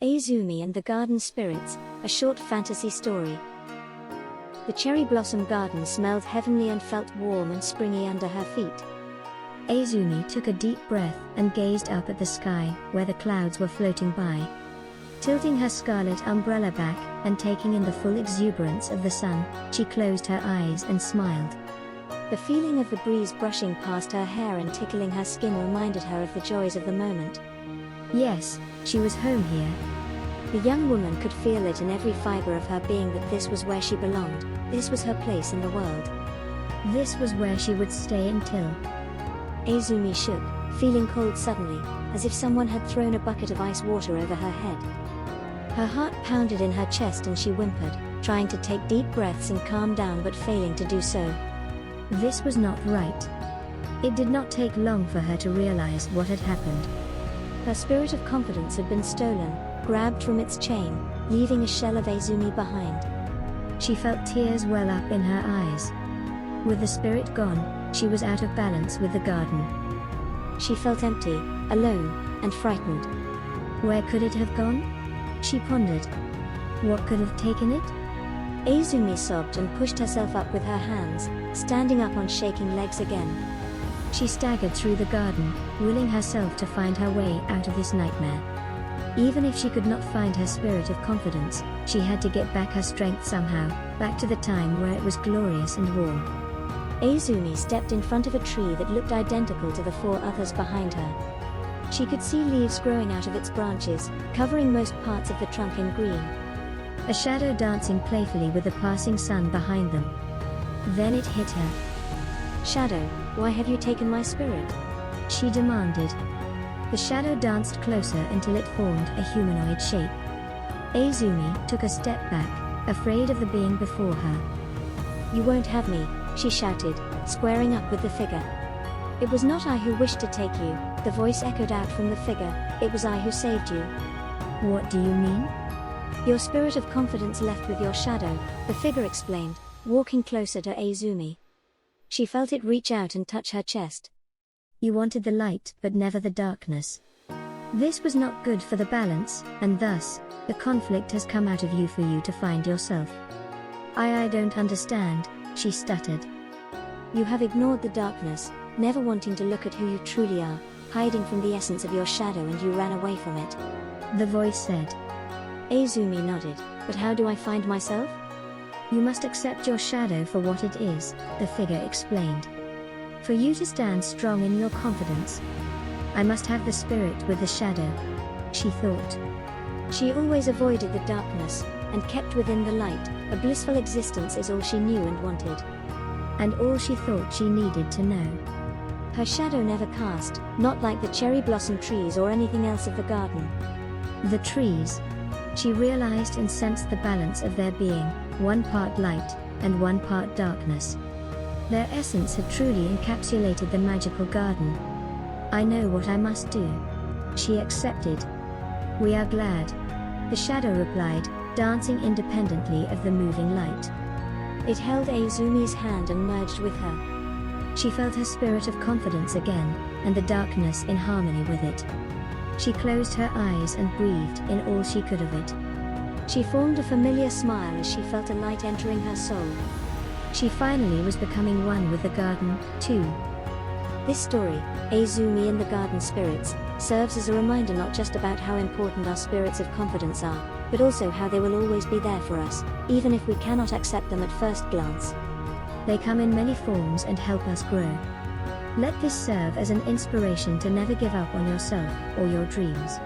Aizumi and the Garden Spirits, a short fantasy story. The cherry blossom garden smelled heavenly and felt warm and springy under her feet. Aizumi took a deep breath and gazed up at the sky, where the clouds were floating by. Tilting her scarlet umbrella back, and taking in the full exuberance of the sun, she closed her eyes and smiled. The feeling of the breeze brushing past her hair and tickling her skin reminded her of the joys of the moment. Yes, she was home here. The young woman could feel it in every fiber of her being that this was where she belonged, this was her place in the world. This was where she would stay until... Aizumi shook, feeling cold suddenly, as if someone had thrown a bucket of ice water over her head. Her heart pounded in her chest and she whimpered, trying to take deep breaths and calm down but failing to do so. This was not right. It did not take long for her to realize what had happened. Her spirit of confidence had been stolen, grabbed from its chain, leaving a shell of Aizumi behind. She felt tears well up in her eyes. With the spirit gone, she was out of balance with the garden. She felt empty, alone, and frightened. Where could it have gone? She pondered. What could have taken it? Aizumi sobbed and pushed herself up with her hands, standing up on shaking legs again. She staggered through the garden, willing herself to find her way out of this nightmare. Even if she could not find her spirit of confidence, she had to get back her strength somehow, back to the time where it was glorious and warm. Aizumi stepped in front of a tree that looked identical to the four others behind her. She could see leaves growing out of its branches, covering most parts of the trunk in green. A shadow dancing playfully with the passing sun behind them. Then it hit her. "Shadow, why have you taken my spirit?" she demanded. The shadow danced closer until it formed a humanoid shape. Aizumi took a step back, afraid of the being before her. "You won't have me," she shouted, squaring up with the figure. "It was not I who wished to take you," the voice echoed out from the figure. "It was I who saved you." "What do you mean?" "Your spirit of confidence left with your shadow," the figure explained, walking closer to Aizumi. She felt it reach out and touch her chest. "You wanted the light but never the darkness. This was not good for the balance, and thus, the conflict has come out of you for you to find yourself." I don't understand," she stuttered. "You have ignored the darkness, never wanting to look at who you truly are, hiding from the essence of your shadow, and you ran away from it," the voice said. Aizumi nodded. "But how do I find myself?" "You must accept your shadow for what it is," the figure explained. "For you to stand strong in your confidence, I must have the spirit with the shadow," she thought. She always avoided the darkness, and kept within the light. A blissful existence is all she knew and wanted. And all she thought she needed to know. Her shadow never cast, not like the cherry blossom trees or anything else of the garden. The trees. She realized and sensed the balance of their being, one part light, and one part darkness. Their essence had truly encapsulated the magical garden. "I know what I must do," she accepted. "We are glad," the shadow replied, dancing independently of the moving light. It held Aizumi's hand and merged with her. She felt her spirit of confidence again, and the darkness in harmony with it. She closed her eyes and breathed in all she could of it. She formed a familiar smile as she felt a light entering her soul. She finally was becoming one with the garden, too. This story, Aizumi and the Garden Spirits, serves as a reminder not just about how important our spirits of confidence are, but also how they will always be there for us, even if we cannot accept them at first glance. They come in many forms and help us grow. Let this serve as an inspiration to never give up on yourself or your dreams.